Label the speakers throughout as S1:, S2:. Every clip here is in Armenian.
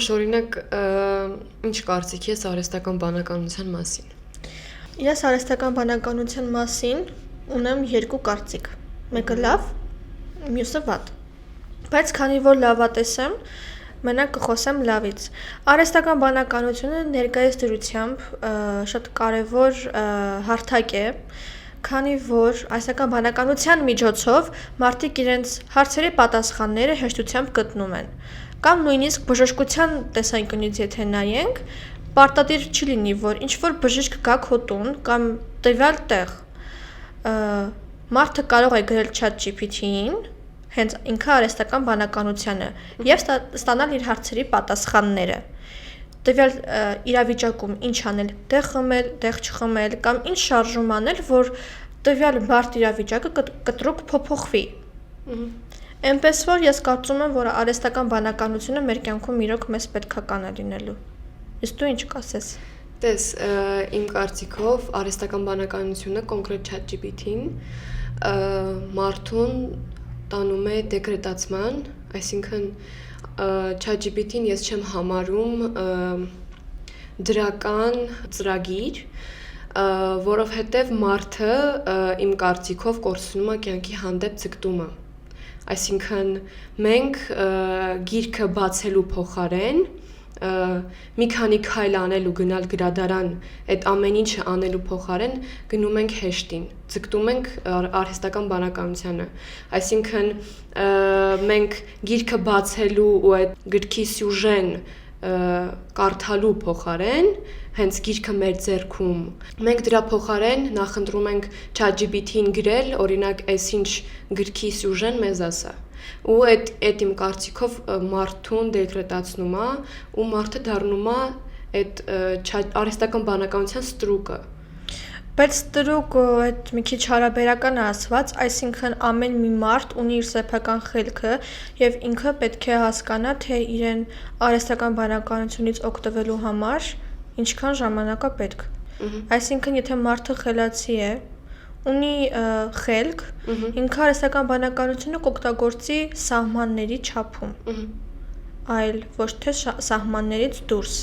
S1: Մաշ, օրինակ, ինչ կարծիքի ես արհեստական բանականության մասին։
S2: Ես արհեստական բանականության մասին ունեմ երկու կարծիք։ Մեկը լավ, մյուսը վատ։ Բայց քանի որ լավատես եմ, մենակ կխոսեմ լավից։ Արհեստական բանականությունը ներկայիս դրությամբ շատ կարևոր հարթակ է, քանի որ արհեստական բանականության միջոցով մարդիկ իրենց հարցերի պատասխանները հեշտությամբ գտնում են։ Կամ նույնիսկ բժշկության տեսանկյունից եթե նայենք, պարտադիր չի լինի, որ ինչ-որ բժիշկ գա քո տուն կամ տվյալ տեղ, մարդը կարող է գրել ChatGPT-ին, հենց ինքը արհեստական բանականությանը, եւ ստանալ իր հարցերի պատասխանները։ Տվյալ իրավիճակում ինչ անել, տեղ խմել, տեղ չխմել, կամ ինչ շարժում անել, որ տվյալ բարդ իրավիճակը կտրուկ փոփոխվի։ Էնպես որ ես կարծում եմ, որ արհեստական բանականությունը մեր կյանքում իրոք մեզ պետքական է լինելու։ Իսկ դու ինչ կասես։
S1: Տես, իմ կարծիքով արհեստական բանականությունը կոնկրետ ChatGPT-ին մարդուն տանում է դեկրետացման, այսինքն ChatGPT-ին ես չեմ համարում դրական ծրագիր, որովհետև մարդը իմ կարծիքով կորցնում է կյանքի հանդեպ ձգտումը։ Այսինքն մենք գիրքը բացելու փոխարեն մի քանի քայլ անել ու գնալ գրադարան, այդ ամեն ինչը անելու փոխարեն գնում ենք հեշտին, ձգտում ենք արհեստական բանականությանը։ Այսինքն մենք գիրքը բացելու ու այդ գրքի սյուժեն կարդալու փոխարեն, հենց գիրքը մեր ձեռքում, մենք դրա փոխարեն նախընտրում ենք ChatGPT-ին գրել, օրինակ, այսինչ գրքի սյուժեն մեզ ասա։ Ու այդ իմ կարծիքով մարդուն դեկրետացնում է ու մարդը դառնում է այդ արհեստական բանականության ստրուկը։
S2: Բայց ստրուկ այդ մի քիչ հարաբերական է ասված, այսինքն ամեն մի մարդ ունի իր սեփական խելքը եւ ինքը պետք է հասկանա, թե իրեն արհեստական բանականությունից օգտվելու համար ինչքան ժամանակ է պետք։ Այսինքն եթե մարդը խելացի է, ունի խելք, ինքը արհեստական բանականությունը կօգտագործի սահմանների չափում, այլ ոչ թե սահմաններից դուրս։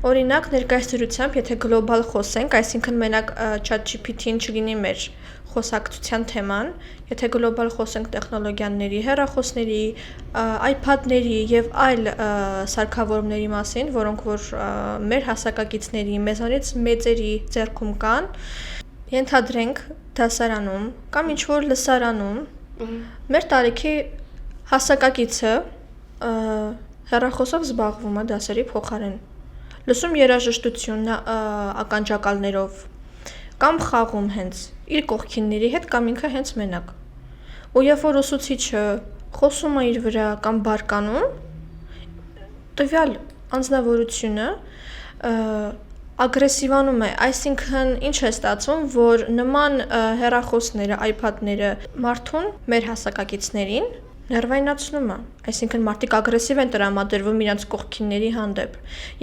S2: Օրինակ ներկայիս դրությամբ, եթե գլոբալ խոսենք, այսինքն մենակ ChatGPT-ին չլինի մեր խոսակցության թեման, եթե գլոբալ խոսենք տեխնոլոգիաների, հեռախոսների, iPad-ների եւ այլ սարքավորումների մասին, որոնք որ մեր հասակակիցների, մեզանից մեծերի ձեռքում կան, ենթադրենք դասարանում կամ ինչ-որ լսարանում մեր տարիքի հասակակիցը հեռախոսով զբաղվում է դասերի փոխարեն, լսում երաժշտություն ականջակալներով կամ խաղում հենց իր կողքինների հետ կամ ինքը հենց մենակ։ Ու երբ որ ուսուցիչը խոսում է իր վրա կամ բարկանում, տվյալ անձնավորությունը ագրեսիվանում է, այսինքն ինչ է ստացվում, որ նման հեռախոսները, iPad-ները մարդուն, մեր հասակակիցներին ներվայնացնում է, այսինքն մարդիկ ագրեսիվ են տրամադրվում իրենց կողքինների հանդեպ։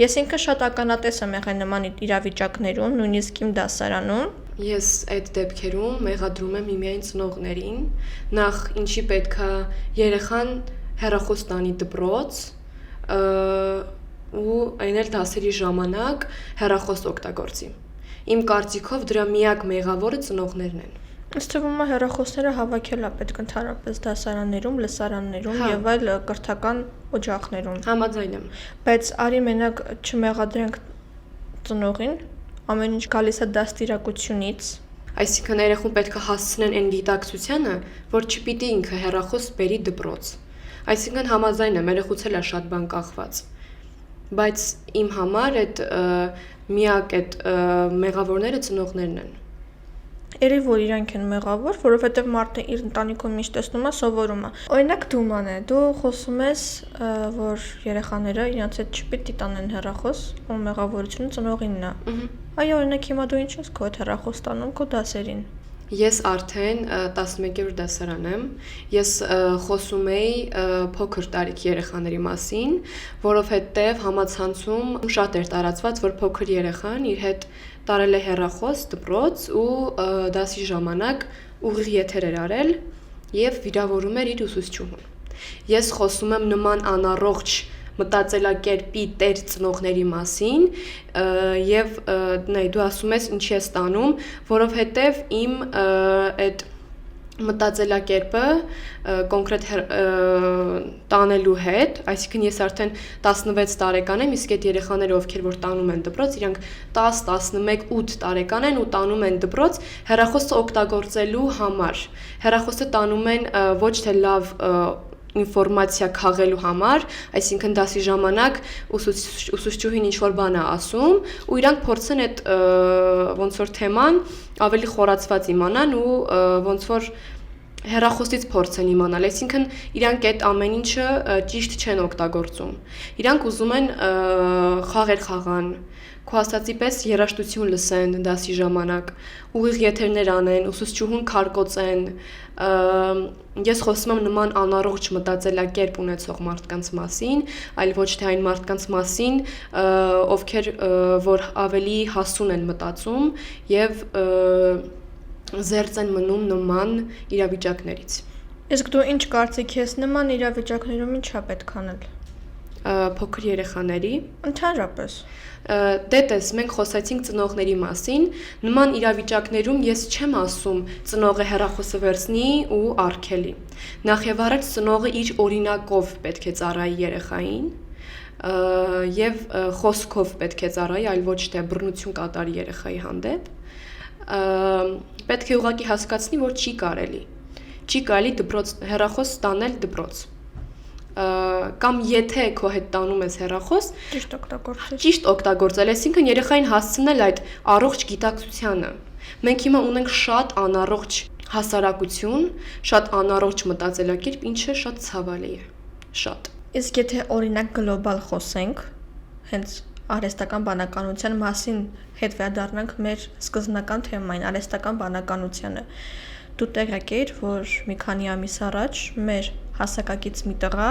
S2: Ես ինքը շատ ականատես եմ եղել նման իրավիճակներում, նույնիսկ իմ դասարանում։
S1: Ես այդ դեպքերում մեղադրում եմ միմիայն ծնողներին, նախ ինչի պետքա երեխան հեռախոս տանի դպրոց, ու այն էլ դասերի ժամանակ հեռախոս օգտագործի։ Իմ կարծիքով դրա միակ մեղավորը ծնողներն են։
S2: Ինձ թվում է հեռախոսները հավաքել է պետք ընդհանրապես դասարաններում, լսարաններում եւ այլ կրթական օջախներում։
S1: Համաձայն եմ։
S2: Բայց արի մենակ չմեղադրենք ծնողին, ամեն ինչ գալիս է դաստիարակությունից։
S1: Այսինքն երեխուն պետք է հասցնեն այն գիտակցությանը, որ չպիտի ինքը հեռախոս բերի դպրոց։ Այսինքն համաձայն եմ, երեխուց էլ է շատ բան կախված։ Բայց իմ համար այդ միակ այդ մեղավորները ծնողներն են։
S2: Երևի որ իրանք են մեղավոր, որովհետև մարդը իր ընտանիքում ինչ տեսնում է, սովորում է։ Օրինակ Դուման է, դու խոսում ես, որ երեխաները իրենց հետ չպիտի տանեն հեռախոս, ու մեղավորությունը ծնողինն է։ Այո, օրինակ հիմա դու ինչ ես քո հետ հեռախոս տանում քո դասերին։
S1: Ես արդեն 11-րդ դասարան եմ, ես խոսում էի փոքր տարիքի երեխաների մասին, որովհետև համացանցում շատ էր տարածված, որ փոքր երեխան իր հետ տարել է հեռախոս դպրոց ու դասի ժամանակ ուղիղ եթեր էր արել եւ վիրավորում էր իր ուսուցչուհուն։ Ես խոսում եմ նման անառողջ մտածելակերպի տեր ծնողների մասին եւ դու ասում ես ինչի ես տանում, որովհետեւ իմ այդ մտածելակերպը կոնկրետ տանելու հետ, այսինքն ես արդեն 16 տարեկան եմ, իսկ այդ երեխաները ովքեր որ տանում են դպրոց, իրանք 10, 11, 8 տարեկան են ու տանում են դպրոց հեռախոսը օգտագործելու համար։ Հեռախոսը տանում են ոչ թե լավ ինֆորմացիա քաղելու համար, այսինքն դասի ժամանակ ուսուցչուհին ինչ-որ բան է ասում ու իրանք փորձեն այդ ոնց որ թեման ավելի խորացված իմանան ու ոնց որ հեռախոսից փորձեն իմանալ, այսինքն իրանք այդ ամեն ինչը ճիշտ չեն օգտագործում։ Իրանք ուզում են խաղեր խաղան, քո ասացի պես երաժշտություն լսեն դասի ժամանակ, ուղիղ եթերներ անեն, ուսուցչուհուն քարկոծեն։ Ես խոսում եմ նման անառողջ մտածելակերպ ունեցող մարդկանց մասին, այլ ոչ թե այն մարդկանց մասին, ովքեր որ ավելի հասուն են մտածում եւ զերծ են մնում նման իրավիճակներից։
S2: Իսկ դու ինչ կարծիք ես նման իրավիճակներում ինչա պետք անել։
S1: Փոքր երեխաների
S2: Ընդհանրապես
S1: դե տես մենք խոսացինք ծնողների մասին, նման իրավիճակներում ես չեմ ասում ծնողը հեռախոսը վերցնի ու արգելի։ Նախ եւ առաջ ծնողը իր օրինակով պետք է ծառայի երեխային եւ խոսքով պետք է ծառայի, այլ ոչ թե բռնություն կատարի երեխայի հանդեպ։ Պետք է ուղղակի հասկացնի, որ չի կարելի դպրոց հեռախոս տանել դպրոց։ Կամ եթե քո հետ տանում ես հեռախոս, ճիշտ օգտագործել, այսինքն երեխային հասցնել այդ առողջ գիտակցությանը։ Մենք հիմա ունենք շատ անառողջ հասարակություն, շատ անառողջ մտածելակերպ, ինչը շատ ցավալի է, շատ։
S2: Իսկ եթե օրինակ գլոբալ խոսենք, հենց արհեստական բանականության մասին հետ վերադառնանք մեր սկզբնական թեմային, արհեստական բանականությանը։ Դու տեղյակ ես, որ մի քանի ամիս առաջ մեր հասակակից մի տղա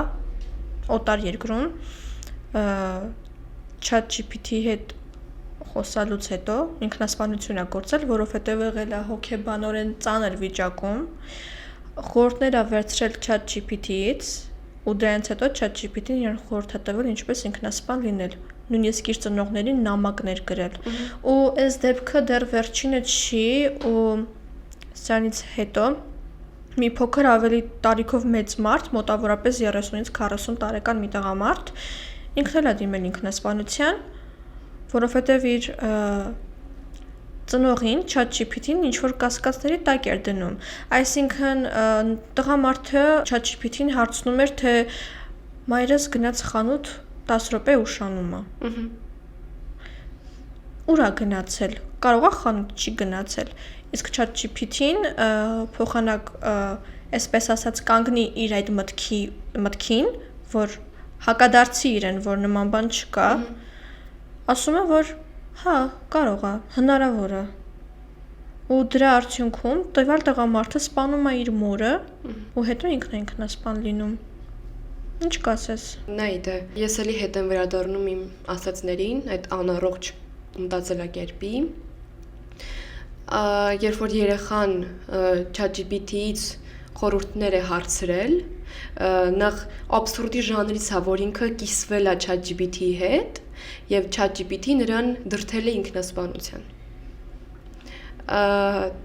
S2: օտար երկրում ChatGPT-ի հետ խոսալուց հետո ինքնասպանություն է գործել, որովհետև եղել է հոգեբանորեն ծանր վիճակում, խորհուրդներ է վերցրել ChatGPT-ից ու դրանից հետո ChatGPT-ն իրեն խորհուրդ է տվել ինչպես ինքնասպան լինել, նույնիսկ իր ծնողներին նամակներ գրել։ Ու այս դեպքը դեռ վերջինը չի ու սրանից հետո մի փոքր ավելի տարիքով մեծ մարդ, մոտավորապես 30-ից 40 տարեկան մի տղամարդ, ինքն էլ է դիմել ինքնասպանության, որովհետև իր ծնողին ChatGPT-ն ինչ-որ կասկածների տակ էր դնում։ Այսինքն տղամարդը ChatGPT-ին հարցնում էր, թե մայրս գնաց խանութ 10 րոպե ուշանում է։ Ուր է գնացել։ Կարող է խանութ չի գնացել։ Իսկ ChatGPT-ն փոխանակ այսպես ասած կանգնի իր այդ մտքին, որ հակադարձի իրեն, որ նման բան չկա, ասում է, որ հա, կարող է, հնարավոր է։ Ու դրա արդյունքում տվյալ տղամարդը սպանում է իր մորը ու հետո ինքն է ինքնասպան լինում։ Ինչ կասես։
S1: Նայ ես էլի հետ եմ վերադառնում իմ ասածներին, այդ անառողջ մտածելակերպի։ Երբ որ երեխան ChatGPT-ից խորհուրդներ է հարցրել, նախ աբսուրդի ժանրից է, որ ինքը կիսվել է ChatGPT-ի հետ եւ ChatGPT նրան դրդել է ինքնասպանության։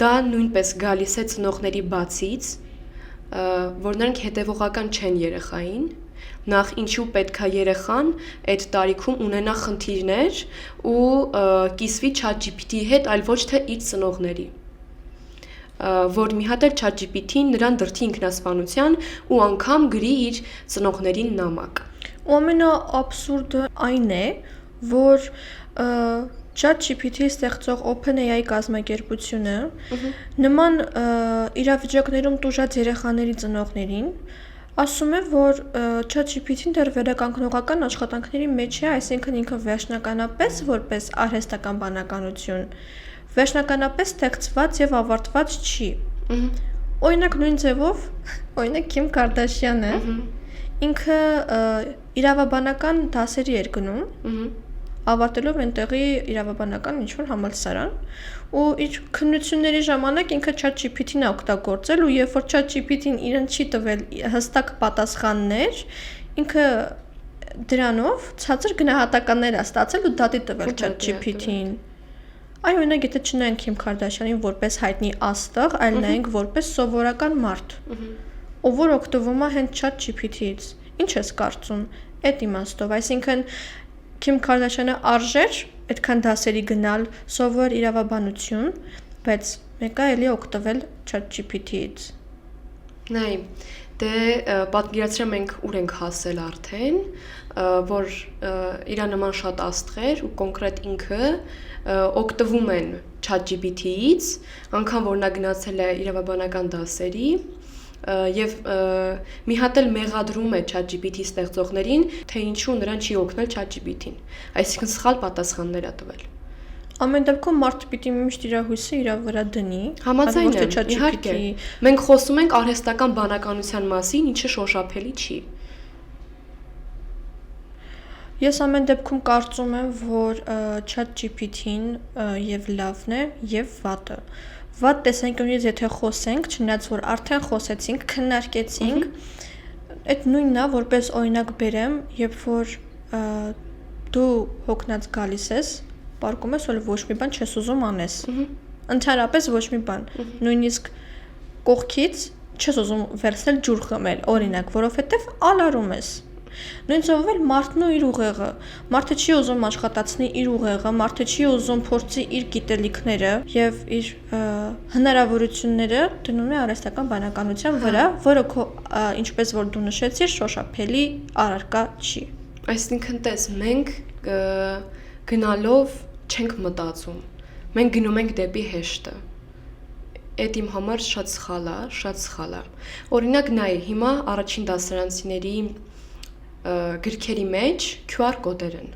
S1: Դա նույնպես գալիս է ծնողների բացից, որ նրանք հետևողական չեն երեխային, նախ ինչու պետք է երեխան այդ տարիքում ունենա խնդիրներ ու կիսվի ChatGPT-ի հետ, այլ ոչ թե իր ծնողների, որ մի հատ էլ ChatGPT-ն նրան դրդի ինքնասպանության ու անգամ գրի իր ծնողներին նամակ։
S2: Ու ամենաաբսուրդը այն է, որ ChatGPT-ի ստեղծող OpenAI կազմակերպությունը նման իրավիճակներում տուժած երեխաների ծնողներին ասում է, որ ChatGPT-ն դեռ վերականգնողական աշխատանքների մեջ է, այսինքն ինքը վերջնականապես որպես արհեստական բանականություն վերջնականապես ստեղծված եւ ավարտված չի։ Օրինակ նույն ձևով, օրինակ Քիմ Կարդաշյանը ինքը իրավաբանական դասերի էր գնում, ավարտելով այնտեղի իրավաբանական ինչ-որ համալսարան ու իր քննությունների ժամանակ ինքը ChatGPT-ն է օգտագործել ու երբ որ ChatGPT-ն իրեն չի տվել հստակ պատասխաններ, ինքը դրանով ցածր գնահատականներ է ստացել ու դատի տվել ChatGPT-ին։ Այ օրինակ եթե չնայենք Քիմ Քարդաշյանին որպես հայտնի աստղ, այլ նայենք որպես սովորական մարդ, ով որ օգտվում է հենց ChatGPT-ից։ Ինչ ես կարծում այդ իմաստով, այսինքն Քիմ Քարդաշյանը արժեր այդքան դասերի գնալ, սովորել իրավաբանություն, բայց մեկը էլի օգտվել ChatGPT-ից։
S1: Նայ, դե պատկերացրեմ մենք ուր ենք հասել արդեն, որ իրա նման շատ աստղեր ու կոնկրետ ինքը օգտվում են ChatGPT-ից, անգամ որ նա գնացել է իրավաբանական դասերի եւ մի հատ էլ մեղադրում է ChatGPT ստեղծողներին, թե ինչու նրան չի օգնել ChatGPT-ին, այսինքն սխալ պատասխաններ է տվել։
S2: Ամեն դեպքում մարդը պիտի միշտ իր հույսը իր վրա դնի,
S1: Համաձայն եմ, իհարկե։ Մենք խոսում ենք արհեստական բանականության մասին, ինչը շոշափելի չի։
S2: Ես ամեն դեպքում կարծում եմ, որ ChatGPT-ին եւ լավն է եւ վատը։ Վատ տեսանկյունից եթե խոսենք, չնայած որ արդեն խոսեցինք, քննարկեցինք, այդ նույնն է, որպես օրինակ բերեմ, երբ որ դու հոգնած գալիս ես, պարկում ես, որ ոչ մի բան չես ուզում անես։ Ընդհանրապես ոչ մի բան։ Նույնիսկ կողքից չես ուզում վերցնել ջուր խմել, օրինակ, որովհետեւ ալարում ես։ Նույնիսկ էլ մարդն ու իր ուղեղը։ Մարդը չի ուզում աշխատացնի իր ուղեղը, մարդը չի ուզում փորձի իր գիտելիքները եւ իր հնարավորությունները դնում է արհեստական բանականության վրա, որը ինչպես որ դու նշեցիր, շոշափելի առարկա չի։
S1: Այսինքն տես, մենք գնալով չենք մտածում։ Մենք գնում ենք դեպի հեշտը։ Այդ իմ համար շատ սխալ է։ Օրինակ նայ, հիմա առաջին դասարանցիների գրքերի մեջ QR կոդեր են։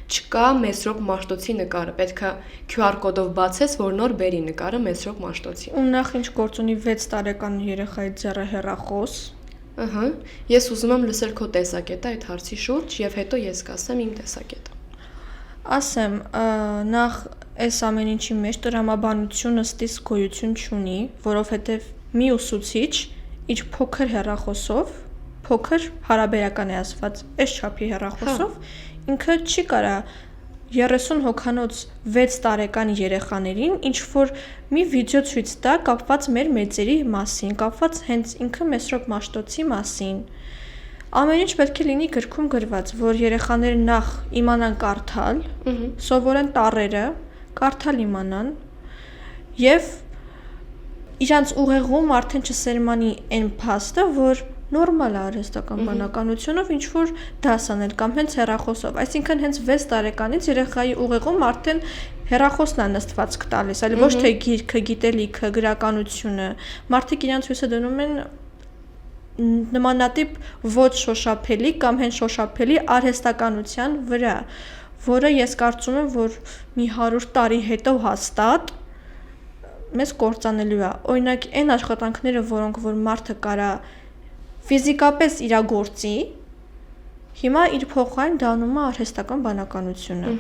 S1: Չկա Մեսրոպ Մաշտոցի նկարը, պետքա QR կոդով բացես, որ նոր բերի նկարը Մեսրոպ Մաշտոցի։
S2: Ու նախ ինչ գործ ունի 6 տարեկան երեխայի ձեռը հեռախոս։
S1: Ահա, ես ուզում եմ լսել քո տեսակետը այդ հարցի շուրջ եւ հետո ես կասեմ իմ տեսակետը։
S2: Ասեմ, նախ այս ամեն ինչի մեջ տրամաբանությունը ստիս գոյություն չունի, որովհետև մի ուսուցիչ իր փոքր հեռախոսով, փոքր հարաբերական է ասված, այս չափի հեռախոսով, ինքը չի կարա 30 հոգանոց 6 տարեկան երեխաներին ինչ որ մի վիդեո ցույց տա կապված մեր մեծերի մասին, կապված հենց ինքը Մեսրոպ Մաշտոցի մասին։ Ամեն ինչ պետք է լինի գրքում գրված, որ երեխաները նախ իմանան կարդալ, սովորեն տառերը, կարդալ իմանան եւ իրանց ուղեղում արդեն չսերմանի այն փաստը, որ նորմալ է արհեստական բանականությունով ինչ որ դաս անել կամ հենց հեռախոսով, այսինքն հենց 6 տարեկանից երեխայի ուղեղում արդեն հեռախոսն է նստվածք տալիս, այլ ոչ թե գիրքը, գիտելիքը, գրականությունը, մարդիկ իրանց հույսը դնում են նմանատիպ ոչ շոշափելի կամ հենց շոշափելի արհեստականության վրա, որը ես կարծում եմ, որ մի 100 տարի հետո հաստատ մեզ կործանելու է։ Օրինակ, այն աշխատանքները, որոնք որ մարդը կարա ֆիզիկապես իրագործի, հիմա իր փոխարեն դառնում է արհեստական բանականությունը։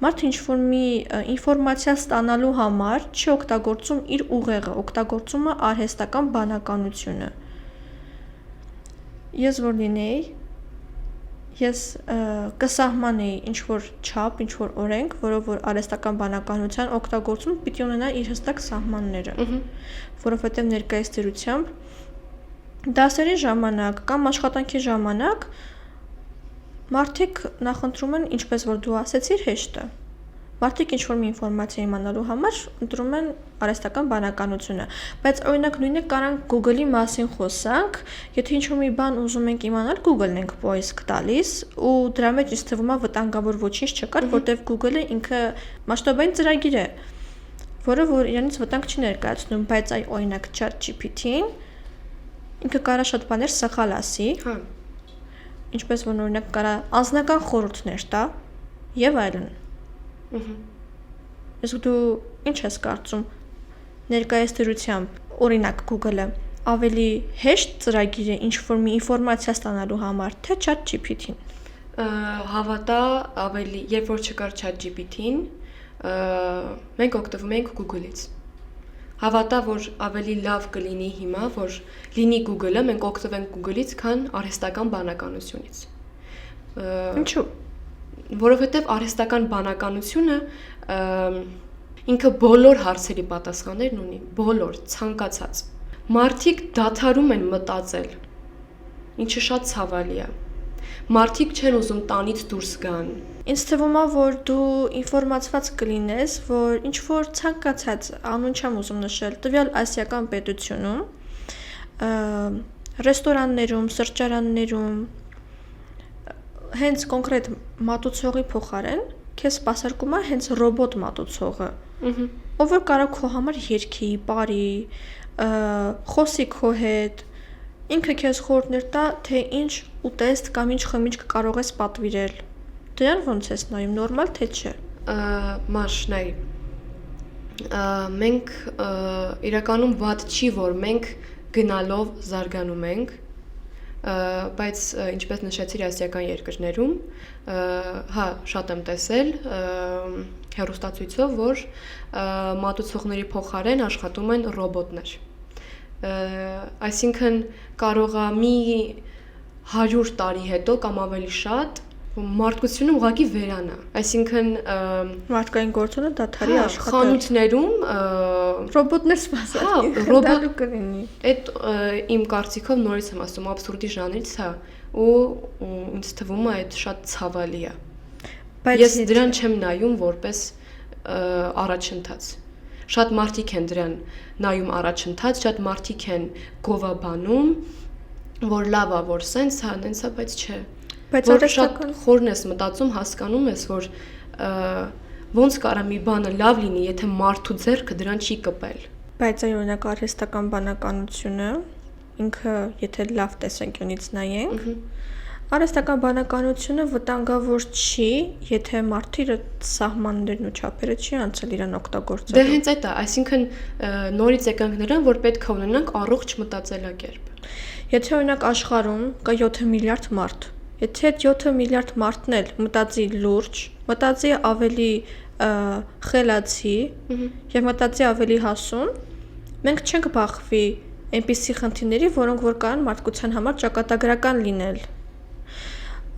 S2: Մարդը ինչ-որ մի ինֆորմացիա ստանալու համար չի օգտագործում իր ուղեղը, օգտագործում է արհեստական բանականությունը։ Ես որ լինեի, ես կսահմանեի ինչ-որ չափ, ինչ-որ օրենք, որով որ արհեստական բանականության օգտագործում պիտի ունենա իր հստակ սահմանները, որովհետև ներկայիս դրությամբ դասերի ժամանակ կամ աշխատանքի ժամանակ մարդիկ նախընտրում են, ինչպես որ դու ասեցիր, հեշտը։ Մարդիկ ինչ-որ մի ինֆորմացիա իմանալու համար ընտրում են արհեստական բանականությունը, բայց օրինակ նույնը կարանք Google-ի մասին խոսանք, եթե ինչ-որ մի բան ուզում ենք իմանալ, Google-ն ենք պոիսկ տալիս ու դրա մեջ ինձ թվում է վտանգավոր ոչինչ չկար, որտեղ Google-ը ինքը մասշտաբային ծրագիր է, որը որ իրանից վտանգ չի ներկայացնում, բայց այ օրինակ ChatGPT-ին ինքը կարա շատ բաներ սխալ ասի, ինչպես որ օրինակ կարա անձնական խորհուրդներ տա եւ այլն։ Իսկ դու ինչ ես կարծում ներկայիս դրությամբ օրինակ Google-ը ավելի հեշտ ծրագիր է ինչ որ մի ինֆորմացիա ստանալու համար, թե ChatGPT-ին։
S1: Հավատա ավելի, երբ որ չկար ChatGPT-ին, մենք օգտվում ենք Google-ից։ Հավատա, որ ավելի լավ կլինի հիմա, որ լինի Google-ը, մենք օգտվենք Google-ից, քան արհեստական բանականությունից։
S2: Ինչու՞։
S1: Որովհետև արհեստական բանականությունը ինքը բոլոր հարցերի պատասխաններն ունի, բոլոր, ցանկացած։ Մարդիկ դադարում են մտածել, ինչը շատ ցավալի է։ Մարդիկ չեն ուզում տանից դուրս գան։
S2: Ինձ թվում է, որ դու ինֆորմացված կլինես, որ ինչ որ ցանկացած անուն չեմ ուզում նշել, տվյալ ասիական պետությունում, ռեստորաններում, սրճարաններում հենց կոնկրետ մատուցողի փոխարեն քեզ սպասարկում է հենց ռոբոտ մատուցողը, ով որ կարող քո համար երգի, բարի, խոսի քո հետ, ինքը քեզ խորհուրդներ տա, թե ինչ ուտեստ կամ ինչ խմիչք կարող ես պատվիրել։ Դրան ոնց ես նայում, նորմալ թե չէ։
S1: Մաշնայ։ Մենք իրականում վատ չի, որ մենք գնալով զարգանում ենք, բայց ինչպես նշեցիր ասիական երկրներում, հա, շատ եմ տեսել հեռուստացույցով, որ մատուցողների փոխարեն աշխատում են ռոբոտներ։ Այսինքն կարող է մի 100 տարի հետո կամ ավելի շատ մարդկությունը ուղղակի վերանա, այսինքն
S2: մարդկային գործոնը դադարի աշխատել։
S1: Խանութներում
S2: ռոբոտներ սպասարկի,
S1: ռոբոտ
S2: կլինի։
S1: Այդ իմ կարծիքով նորից եմ ասում, աբսուրդի ժանրից է ու ինձ թվում է այդ շատ ցավալի է։ Ես դրան չեմ նայում որպես առաջընթաց։ Շատ մարդիկ են դրան նայում առաջընթաց, շատ մարդիկ են գովաբանում, որ լավ է, որ սենց է, նենց է, բայց չէ։
S2: Բայց
S1: որ շատ խորն ես մտածում, հասկանում ես, որ ոնց կարա մի բանը լավ լինի, եթե մարդու ձեռքը դրան չի կպել։
S2: Բայց այ օրինակ արհեստական բանականությունը ինքը եթե լավ տեսանկյունից նայենք, արհեստական բանականությունը վտանգավոր չի, եթե մարդը իր սահմաններն ու չափերը չի անցել իրան օգտագործել։
S1: Դե հենց այդ է, այսինքն նորից եկանք նրան, որ պետք է ունենանք առողջ մտածելակերպ։
S2: Եթե օրինակ աշխարհում կա 7 միլիարդ մարդ, եթե այդ 7 միլիարդ մարդն էլ մտածի լուրջ, մտածի ավելի խելացի եւ մտածի ավելի հասուն, մենք չենք բախվի այնպիսի խնդիրների, որոնք որ կարող են մարդկության համար ճակատագրական լինել։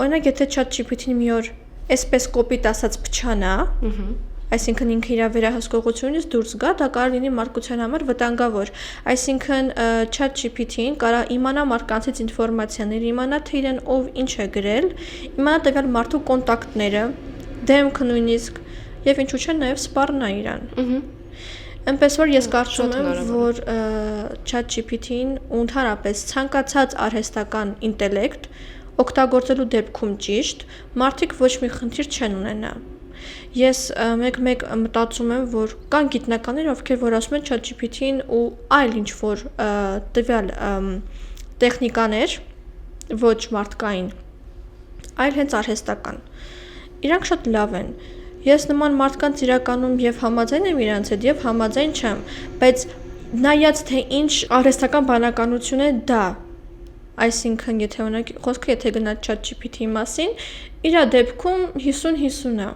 S2: Օրինակ, եթե ChatGPT-ն մի օր այսպես կոպիտ ասած փչանա, այսինքն ինքը իր վերահսկողությունից դուրս գա, դա կարող լինի մարդկության համար վտանգավոր։ Այսինքն ChatGPT-ն կարող իմանա մարդկանցից ինֆորմացիաներ, իմանա թե իրեն ով ինչ է գրել, իմանա տվյալ մարդու կոնտակտները, դեմքը նույնիսկ եւ ինչու՞ չէ նաեւ սպառնա իրան։ Այնպես որ ես կարծում եմ, որ ChatGPT-ն ու ընդհանրապես ցանկացած արհեստական ինտելեկտ օգտագործելու դեպքում ճիշտ, մարդիկ ոչ մի խնդիր չեն ունենա։ Ես մեկ մտածում եմ, որ կան գիտնականներ, ովքեր որ ասում են ChatGPT-ին ու այլ ինչ որ տվյալ տեխնիկաներ, ոչ մարդկային, այլ հենց արհեստական։ Իրանք շատ լավ են։ Ես նման մարդկանց իրականում եւ համաձայն եմ իրանց հետ եւ համաձայն չեմ, բայց նայած թե ինչ արհեստական բանականություն է դա, այսինքն եթե օրինակ խոսքը եթե գնա ChatGPT-ի մասին, իր դեպքում 50-50 է։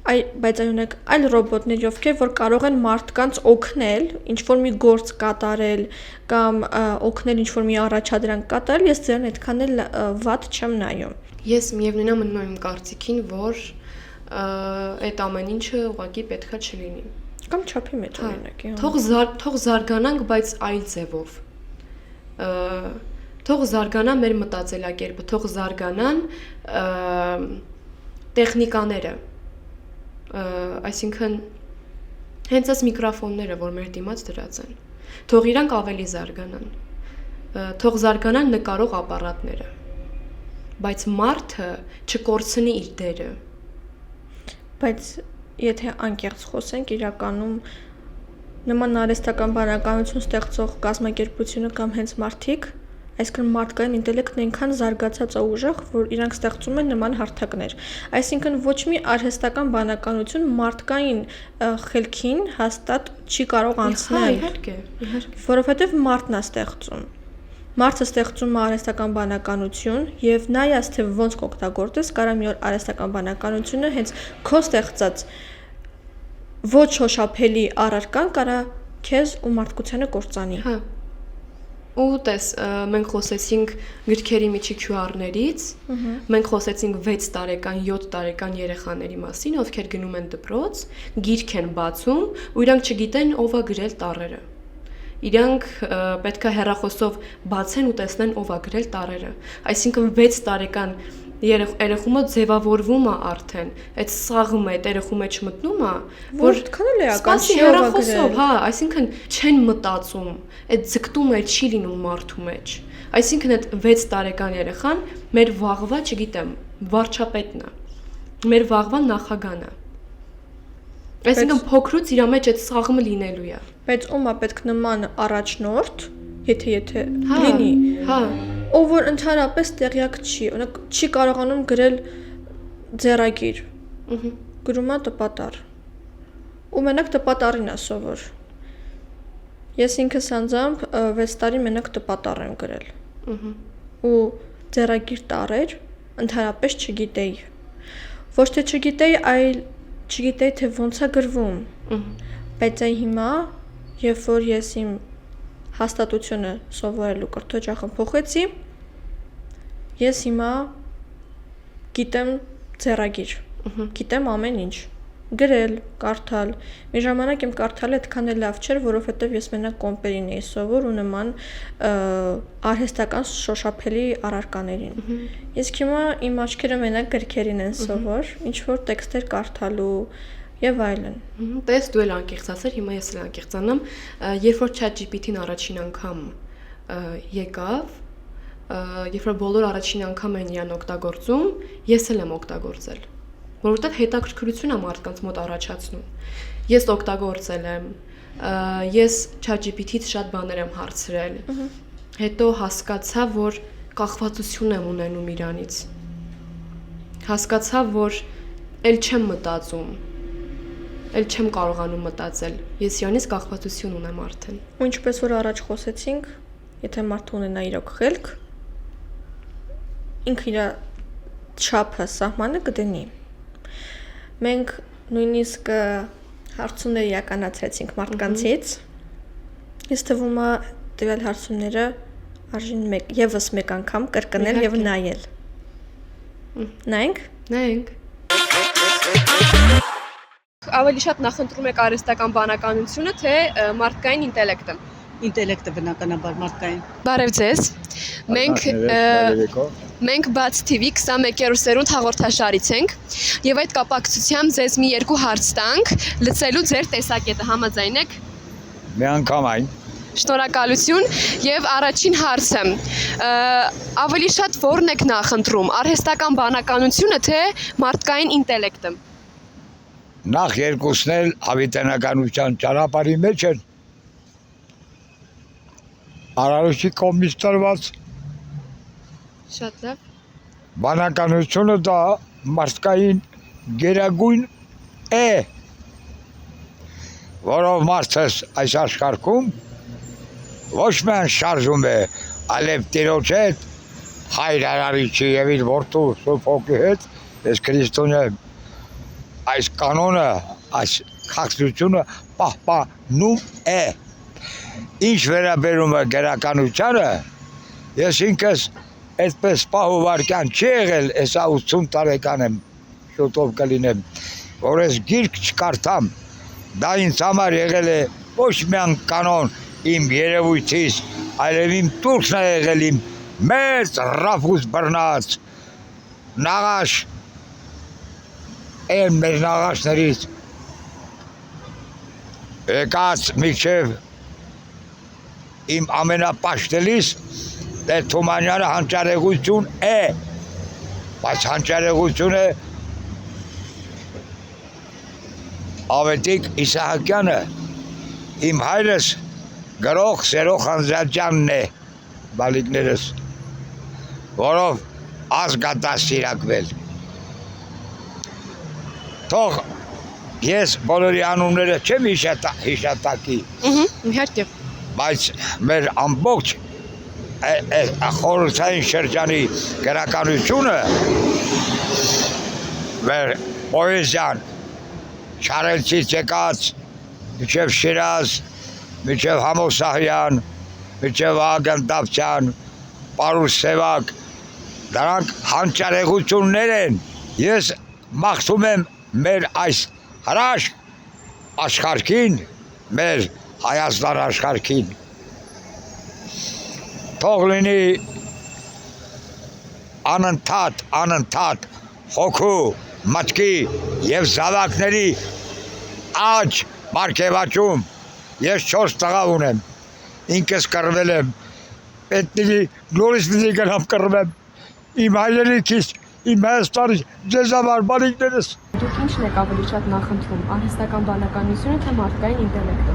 S2: Բայց այնուհետև այլ ռոբոտներ, ովքեր որ կարող են մարդկանց օգնել, ինչ որ մի գործ կատարել կամ օգնել ինչ որ մի առաջադրանք կատարել, ես դրան այդքան էլ վատ չեմ նայում։
S1: Ես միևնույն է մնում եմ կարծիքին, որ այդ ամեն ինչը ուղղակի պետքա չլինի։
S2: Կամ չափի մեջ օրինակի։
S1: Թող զարգանանք, բայց այլ ձևով։ Թող զարգանա մեր մտածելակերպը, թող զարգանան տեխնիկաները, այսինքն հենց այս միկրոֆոնները, որ մեր դիմաց դրած են, թող իրանք ավելի զարգանան, թող զարգանան նկարող ապարատները, բայց մարդը չկորցնի իր դերը։
S2: Բայց եթե անկեղծ խոսենք, իրականում նման արհեստական բանականություն ստեղծող կազմակերպությունը կամ հենց մարդիկ, այսինքն մարդկային ինտելեկտն այնքան զարգացած է ուժեղ, որ իրանք ստեղծում են նման հարթակներ։ Այսինքն ոչ մի արհեստական բանականություն մարդկային խելքին հաստատ չի կարող անցնել։
S1: Իհարկե,
S2: որովհետև մարդն է ստեղծում։ Մարդը ստեղծում է արհեստական բանականություն եւ նայած թե ոնց կօգտագործես, կարա մի օր արհեստական բանականությունը հենց քո ստեղծած ոչ հոշափելի առարկան կարա քեզ ու մարդկությանը կործանի։
S1: Հա։ Ու տես մենք խոսեցինք գրքերի միջի QR-ներից, մենք խոսեցինք 6 տարեկան, 7 տարեկան երեխաների մասին, ովքեր գնում են դպրոց, գիրք են բացում, ու իրանք չգիտեն ով է գրել տառերը։ Իրանք պետք է հեռախոսով բացեն ու տեսնեն ով է գրել տառերը։ Այսինքն 6 տարեկան երեխումը ձևավորվում է արդեն, այդ սաղը այդ երեխու մեջ մտնում է,
S2: որ այդքան էլ էական չի
S1: հեռախոսով, հա, այսինքն չեն մտածում, այդ ձգտումը չի լինում մարդու մեջ։ Այսինքն այդ 6 տարեկան երեխան մեր վաղվա, չգիտեմ, վարչապետն է, մեր վաղվա նախագահն է։ Այսինքն փոքրուց իր մեջ այդ սաղը լինելու է։
S2: Բայց ում է պետք նման առաջնորդ, եթե լինի։
S1: Հա։
S2: Ով որ ընդհանրապես տեղյակ չի, օրինակ չի կարողանում գրել ձեռագիր։ Գրում է տպատառ։ Ու մենակ տպատառին է սովոր։ Ես ինքս անձամբ 6 տարի մենակ տպատառ եմ գրել։ Ու ձեռագիր տառեր ընդհանրապես չգիտեի։ Ոչ թե չգիտեի, այլ չգիտեի թե ոնց է գրվում։ Բայց այն հիմա, երբ որ ես իմ հաստատությունը սովորելու կրթօջախը փոխեցի, ես հիմա գիտեմ ձեռագիր, գիտեմ ամեն ինչ, գրել, կարդալ։ Մի ժամանակ իմ կարդալը այդքան էլ լավ չէր, որովհետև ես մենակ կոմպերին էի սովոր ու նման արհեստական շոշափելի առարկաներին։ Իսկ հիմա իմ աչքերը մենակ գրքերին են սովոր, ինչ որ տեքստեր կարդալու եւ այլն։
S1: Տես դու էլ անկեղծ ասեր, հիմա ես էլ անկեղծանամ, երբ որ ChatGPT-ն առաջին անգամ եկավ, երբ որ բոլոր առաջին անգամ են իրան օգտագործում, ես էլ եմ օգտագործել, որովհետեւ հետաքրքրություն է մարդկանց մոտ առաջացնում։ Ես օգտագործել եմ, ես ChatGPT-ից շատ բաներ եմ հարցրել։ Հետո հասկացա, որ կախվածություն եմ ունենում իրանից։ Հասկացա, որ ել չեմ մտածում, ել չեմ կարողանում մտածել։ Ես իրանից կախվածություն ունեմ արդեն։
S2: Ու ինչպես որ առաջ խոսեցինք, եթե մարդը ունենա իրոք խելք, ինքը իր չափը, սահմանը կդնի։ Մենք նույնիսկ հարցումներ իրականացրեցինք մարդկանցից։ Ես թվում է տվյալ հարցումները արժին եւս մեկ անգամ կրկնել եւ նայել։ Նայենք։ Ավելի շատ նախընտրում եք արհեստական բանականությունը, թե մարդկային ինտելեկտը։
S3: Ինտելեկտը բնականաբար մարդկային։
S2: Բարև ձեզ։ Մենք Բաց TV 21-րդ սերունդ հաղորդաշարից ենք եւ այդ կապակցությամբ ձեզ մի երկու հարց տանք, լցելու ձեր տեսակետը, համաձայն եք։
S4: Մի անգամ այն։
S2: Շնորհակալություն եւ առաջին հարցը ավելի շատ ո՞րն եք նախընտրում, արհեստական բանականությունը, թե մարդկային ինտելեկտը։
S4: Նախ երկուսն էլ հավիտենականության ճանապարհի մեջ են։ Արարողի կողմից տրված
S2: Շատ լավ։
S4: բանականությունը դա մարդկային գերագույն է, որով մարդը այս աշխարհում ոչ միայն շարժում է, այլև Տիրոջ հետ, Հայր Արարիչի եւ իր որդու Սուրբ Հոգի հետ, ես քրիստոնյա այս կանոնը, այս խաղաղությունը պահպանում է։ Ինչ վերաբերում է գերականությանը, ես ինքս այդպես պահովարկյան չի եղել, էսա 80 տարեկան եմ, շուտով կլինեմ, որ ես գիրք չկարդամ, դա ինձ համար եղել է ոչ միայն կանոն իմ երևույթից, այլև իմ տուրքն է եղել իմ մեծ ռաֆուս բռնած նաղաշ, են մեր նաղաշներից եկած միջև իմ ամենապաշտելիս դե Թումանյանը հանճարեղություն է, բայց հանճարեղությունը Ավետիք Իսահակյանը, իմ հայրս գրող Սերո Խանձատյանն է, բալիկներս, որով ազգադաստիարակվել։ Թող ես բոլորի անունները չեմ հիշատակի,
S2: Իհարկե։
S4: բայց մեր ամբողջ խորհրդային շրջանի գրականությունը, մեր պոեզիան, Չարելցից եկած, մինչև Շիրազ, մինչև Համոսահյան, միջև Վահագն Դավթյան, Պարուս Սևակ, դրանք հանճարեղություններ են։ Ես մաղթում եմ մեր այս հրաշք աշխարհին, մեր Հայաստան աշխարհին, թող լինի անընդհատ հոգու, մտքի եւ զավակների աճ մարգևաճում։ Ես 4 տղա ունեմ, ինքս կռվել եմ, պետք նորից պիտի գնամ կռվեմ, իմ հայրենիքից, իմ Հայաստանից, ձեզ համար բանիկներս։
S1: Դուք ինչն եք ավելի շատ նախընտրում, արհեստական բանականությունը թե մարդկային ինտելեկտը։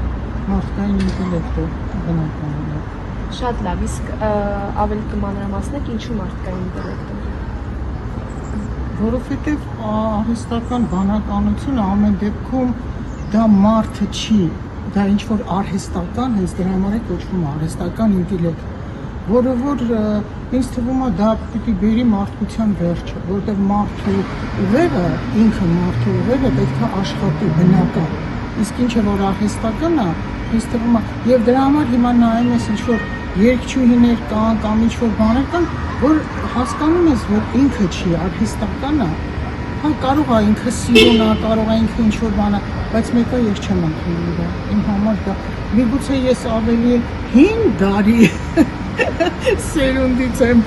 S5: Մարդկային ինտելեկտը բնականաբար։
S1: Շատ լավ, իսկ ավելի կմանրամասնեք ինչու մարդկային ինտելեկտը։
S5: Որովհետև արհեստական բանականությունը ամեն դեպքում դա մարդը չի, դա ինչ որ արհեստական, հենց դրա համար է կոչվում արհեստական ինտելեկտ, որը որ ինձ թվում է դա պիտի բերի մարդկության վերջը, որտեղ մարդու ուղեղը, ինքը մարդու ուղեղը պետք է աշխատի բնական, իսկ ինչը որ արհեստական է, ինձ թվում է, եւ դրա համար հիմա նայում ես ինչ որ երգչուհիներ կան կամ ինչ որ բաներ կան, որ հասկանում ես, որ ինքը չի, արհեստական է, հա կարող է ինքը սիրուն է, կարող է ինքը ինչ որ բան է, բայց մեկը ես չեմ ընդունում դա, իմ համար դա, միգուցե ես ավելի հին դարի սերունդից եմ,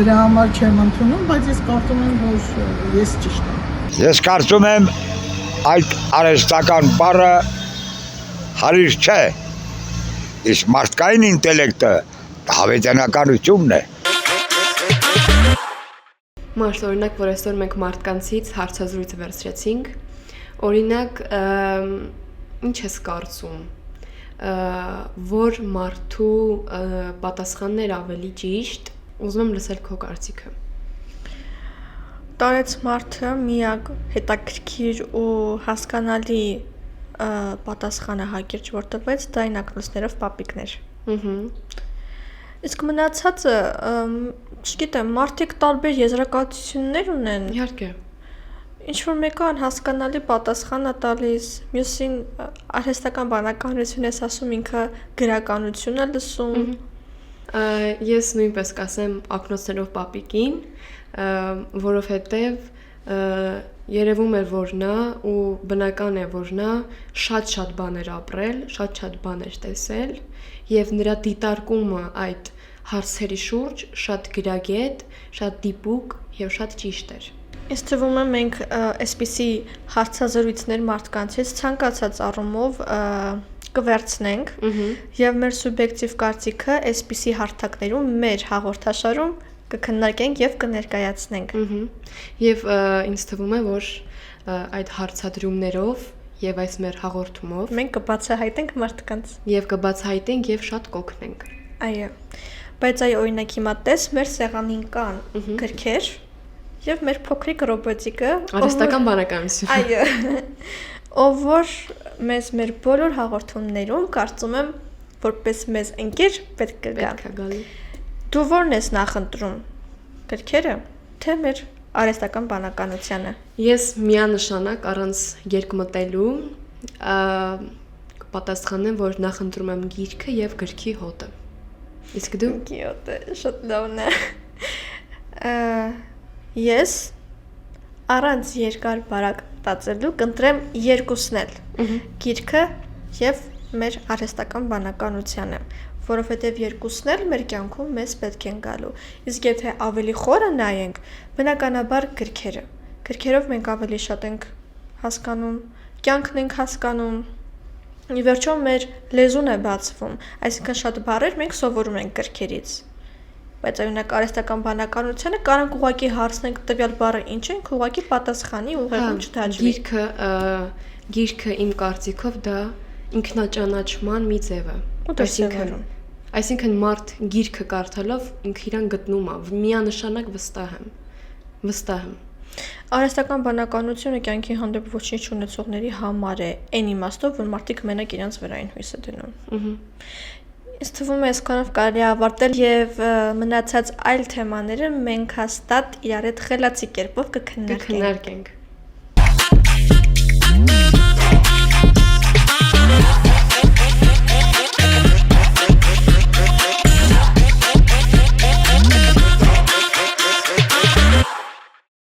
S5: դրա համար չեմ ընդունում, բայց ես կարծում եմ, որ ես ճիշտ եմ։
S4: Ես կարծում եմ այդ արհեստական բառը հարիր չէ, իսկ մարդկային ինտելեկտը հավիտենականությունն է։
S1: Մարդ, օրինակ, որ այսօր մենք մարդկանցից հարցազրույց վերցրեցինք, օրինակ, ինչ ես կարծում, որ մարդու պատասխաններ ավելի ճիշտ, ուզում եմ լսել քո կարծիքը։
S2: Տարեց մարդը միակ հետաքրքիր ու հասկանալի պատասխանը հակիրճ որ տվեց, դա այն ակնոցներով պապիկներ։ Իսկ մնացածը, չգիտեմ, մարդիկ տարբեր եզրակացություններ ունեն։
S1: Իհարկե։
S2: Ինչ որ մեկը անհասկանալի պատասխան է տալիս, մյուսին արհեստական բանականություն ես ասում, ինքը գրականություն է լսում։
S1: Ես նույնպես կասեմ ակնոցներով պապիկին, որովհետև երևում է, որ նա ու բնական է, որ նա շատ բաներ ապրել, շատ բաներ տեսել եւ նրա դիտարկումը այդ հարցերի շուրջ շատ գրագետ, շատ դիպուկ եւ շատ ճիշտ էր։
S2: Ինձ թվում է մենք այսպիսի հարցազրույցներ մարդկանցից ցանկացած առումով կվերցնենք եւ մեր սուբյեկտիվ կարծիքը այսպիսի հարթակներում մեր հաղորդաշարում կքննարկենք եւ կներկայացնենք։
S1: Եվ ինձ թվում է, որ այդ հարցադրումներով եւ այս մեր հաղորդումով
S2: մենք կբացահայտենք մարդկանց
S1: եւ կբացահայտենք եւ շատ կօգնենք։
S2: Այո։ Բայց այ օրինակ հիմա տես մեր սեղանին կան գրքեր եւ մեր փոքրիկ ռոբոտիկը
S1: արհեստական բանականություն։
S2: Այո։ Ով որ մեզ մեր բոլոր հաղորդումներում կարծում եմ որպես մեզ ընկեր պետք է գա։ Դու ո՞րն ես նախընտրում գրքերը, թե մեր արհեստական բանականությունը։
S1: Ես միանշանակ առանց երկմտելու կպատասխանեմ, որ նախընտրում եմ գիրքը եւ գրքի հոտը։ Իսկ դու։
S2: Գիրքը շատ լավն է։ Ես առանց երկար բարակ տածելու կընտրեմ երկուսն էլ՝ գիրքը եւ մեր արհեստական բանականությունը, որովհետև երկուսն էլ մեր կյանքում մեզ պետք են գալու։ Իսկ եթե ավելի խորը նայենք, բնականաբար գրքերը։ Գրքերով մենք ավելի շատ ենք հասկանում, կյանքն ենք հասկանում։ Ի վերջո մեր լեզուն է բացվում, այսինքն շատ բառեր մենք սովորում ենք գրքերից։ Բայց օրինակ արհեստական բանականությունը կարանք ուղղակի հարցնենք տվյալ բառը ինչ է, ուղղակի պատասխանի ուղղակի չդաջվի։
S1: Գիրքը իմ կարծիքով դա ինքնաճանաչման մի ձև է։ Այսինքն մարդ գիրքը կարդալով ինքը իրան գտնում է, միանշանակ վստահ եմ։
S2: Արհեստական բանականությունը կյանքի հանդեպ ոչինչ ունեցողների համար է, այն իմաստով, որ մարդիկ մենակ իրենց վրային հույս է դնում։ Ինձ թվում է այսքանով կարելի ավարտել եւ մնացած այլ թեմաները մենք հաստատ իրար հետ խելացի կերպով կքննարկենք։